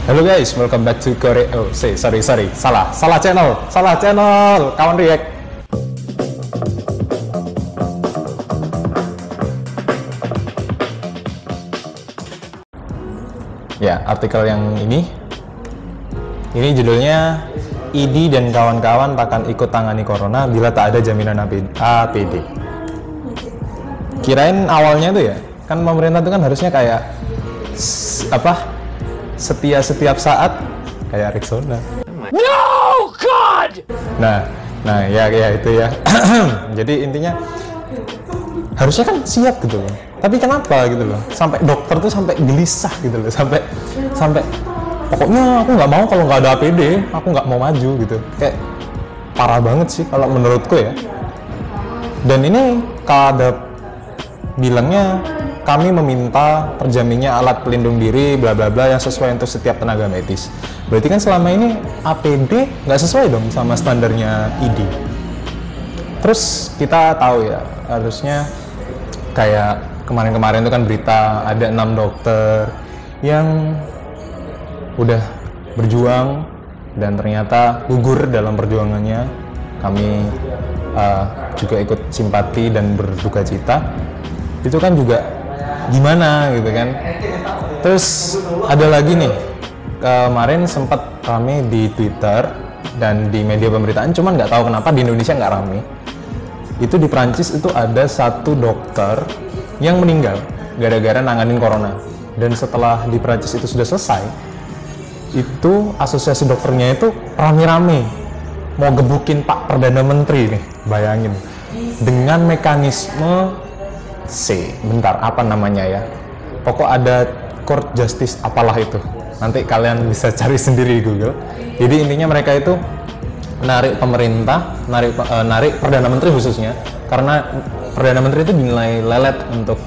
Halo guys, welcome back to Korea. Oh, sorry, salah channel, kawan react. Ya, artikel yang ini judulnya ID dan kawan-kawan takkan ikut tangani corona bila tak ada jaminan APD. Kirain awalnya tuh ya, kan pemerintah tuh kan harusnya kayak setia setiap saat kayak Rexona. No God. Nah ya itu ya. Jadi intinya harusnya kan siap gitu loh. Tapi kenapa gitu loh? Sampai dokter tuh sampai gelisah gitu loh. Sampai pokoknya aku nggak mau kalau nggak ada APD, aku nggak mau maju gitu. Kayak parah banget sih kalau menurutku ya. Dan ini kada bilangnya kami meminta terjaminnya alat pelindung diri bla bla bla yang sesuai untuk setiap tenaga medis. Berarti kan selama ini APD nggak sesuai dong sama standarnya ID. Terus kita tahu ya, harusnya kayak kemarin-kemarin itu kan berita ada 6 dokter yang udah berjuang dan ternyata gugur dalam perjuangannya. Kami juga ikut simpati dan berduka cita. Itu kan juga gimana gitu kan. Terus ada lagi nih, kemarin sempat rame di Twitter dan di media pemberitaan, cuman nggak tahu kenapa di Indonesia nggak rame. Itu di Prancis itu ada satu dokter yang meninggal gara-gara nanganin corona. Dan setelah di Prancis itu sudah selesai, itu asosiasi dokternya itu rame-rame mau gebukin Pak Perdana Menteri nih, bayangin, dengan mekanisme bentar apa namanya ya, pokok ada court justice apalah itu, nanti kalian bisa cari sendiri di Google. Jadi intinya mereka itu narik pemerintah, narik Perdana Menteri khususnya, karena Perdana Menteri itu dinilai lelet untuk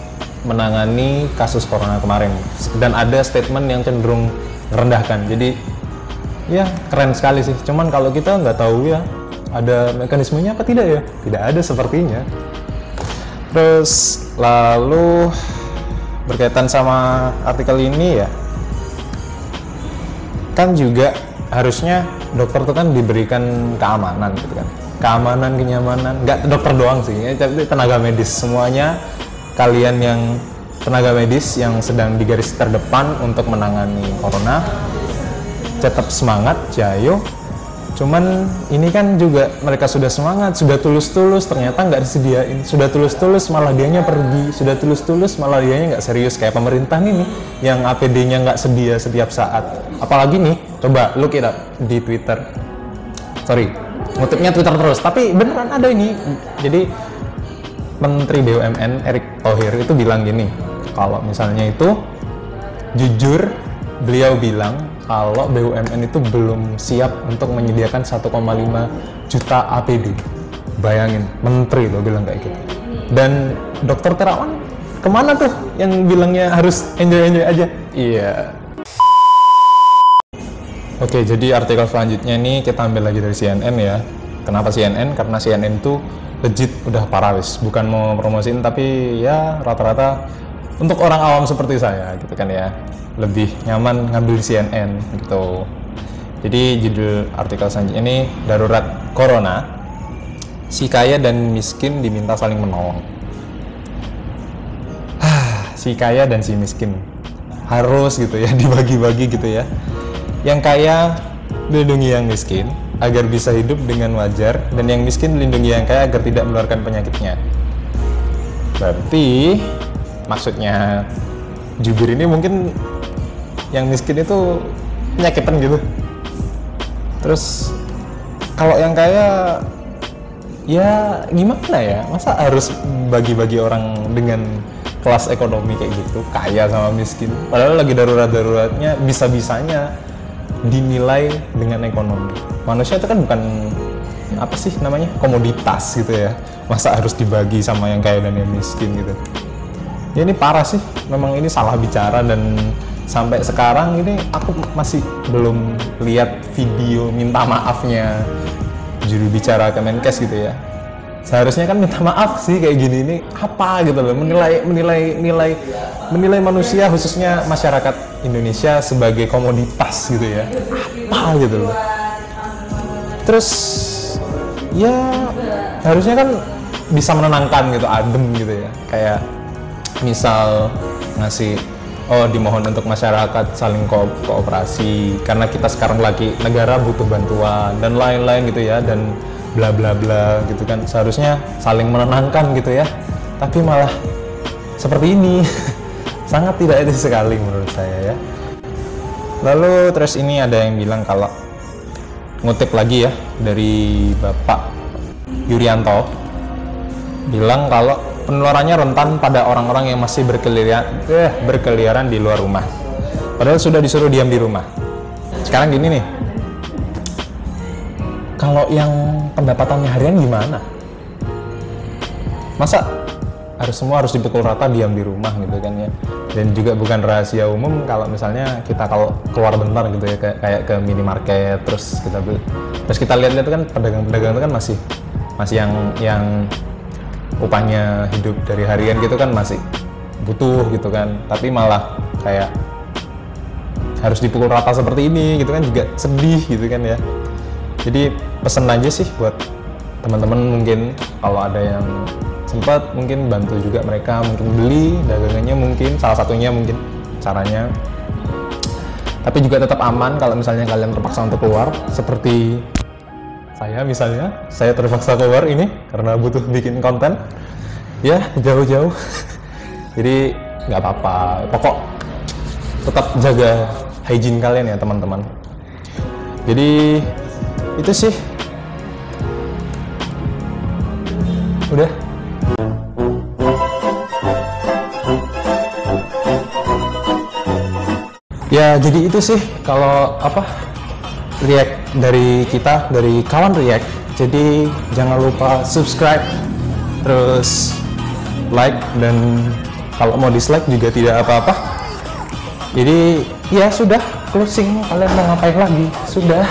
menangani kasus corona kemarin, dan ada statement yang cenderung merendahkan. Jadi ya keren sekali sih, cuman kalau kita nggak tahu ya ada mekanismenya apa tidak ya, tidak ada sepertinya. Terus lalu berkaitan sama artikel ini ya, kan juga harusnya dokter itu kan diberikan keamanan gitu kan, keamanan, kenyamanan, nggak dokter doang sih, tapi tenaga medis semuanya. Kalian yang tenaga medis yang sedang di garis terdepan untuk menangani corona, tetap semangat, jayo. Cuman ini kan juga mereka sudah semangat, sudah tulus-tulus, ternyata nggak disediain. Sudah tulus-tulus malah dianya pergi, sudah tulus-tulus malah dianya nggak serius. Kayak pemerintah nih yang APD-nya nggak sedia setiap saat. Apalagi nih, coba look it up di Twitter. Sorry, ngutipnya Twitter terus, tapi beneran ada ini. Jadi Menteri BUMN Erick Thohir itu bilang gini, kalau misalnya itu jujur, beliau bilang kalau BUMN itu belum siap untuk menyediakan 1,5 juta APD. Bayangin, menteri loh bilang kayak gitu. Dan Dokter Terawan kemana tuh yang bilangnya harus enjoy aja? Iya. Oke, jadi artikel selanjutnya ini kita ambil lagi dari CNN ya. Kenapa CNN? Karena CNN itu legit udah parah wis. Bukan mau promosiin, tapi ya rata-rata untuk orang awam seperti saya gitu kan ya, lebih nyaman ngambil di CNN gitu. Jadi judul artikel selanjutnya ini, darurat corona, si kaya dan miskin diminta saling menolong. Si kaya dan si miskin harus gitu ya dibagi-bagi gitu ya. Yang kaya melindungi yang miskin agar bisa hidup dengan wajar, dan yang miskin melindungi yang kaya agar tidak menularkan penyakitnya. Berarti maksudnya jubir ini mungkin yang miskin itu penyakitan gitu. Terus kalau yang kaya ya gimana ya, masa harus bagi-bagi orang dengan kelas ekonomi kayak gitu, kaya sama miskin, padahal lagi darurat-daruratnya, bisa-bisanya dinilai dengan ekonomi. Manusia itu kan bukan apa sih namanya, komoditas gitu ya, masa harus dibagi sama yang kaya dan yang miskin gitu. Ya ini parah sih, memang ini salah bicara. Dan sampai sekarang ini aku masih belum lihat video minta maafnya juru bicara Kemenkes gitu ya. Seharusnya kan minta maaf sih kayak gini, ini apa gitu loh, menilai manusia khususnya masyarakat Indonesia sebagai komoditas gitu ya, apa gitu loh. Terus ya harusnya kan bisa menenangkan gitu, adem gitu ya, kayak misal ngasih dimohon untuk masyarakat saling kooperasi karena kita sekarang lagi negara butuh bantuan dan lain-lain gitu ya, dan bla bla bla gitu kan, seharusnya saling menenangkan gitu ya, tapi malah seperti ini. Sangat tidak etis sekali menurut saya ya. Lalu terus ini ada yang bilang, kalau ngutip lagi ya dari Bapak Yuryanto, bilang kalau penularannya rentan pada orang-orang yang masih berkeliaran di luar rumah, padahal sudah disuruh diam di rumah. Sekarang gini nih, kalau yang pendapatannya harian gimana? Masa semua harus dipukul rata diam di rumah gitu kan ya? Dan juga bukan rahasia umum kalau misalnya kita kalau keluar bentar gitu ya, kayak ke minimarket, terus kita lihat-lihat kan pedagang-pedagang itu kan masih yang upahnya hidup dari harian gitu kan, masih butuh gitu kan, tapi malah kayak harus dipukul rata seperti ini gitu kan, juga sedih gitu kan ya. Jadi pesan aja sih buat teman-teman, mungkin kalau ada yang sempat mungkin bantu juga mereka, mungkin beli dagangannya, mungkin salah satunya mungkin caranya, tapi juga tetap aman kalau misalnya kalian terpaksa untuk keluar. Seperti saya misalnya, saya terpaksa keluar ini karena butuh bikin konten ya jauh-jauh. Jadi nggak apa-apa, pokok tetap jaga hygiene kalian ya teman-teman. Jadi itu sih, udah. Ya jadi itu sih kalau react dari kita, dari kawan react. Jadi jangan lupa subscribe, terus like, dan kalau mau dislike juga tidak apa-apa. Jadi ya sudah, closing, kalian mau ngapain lagi? Sudah.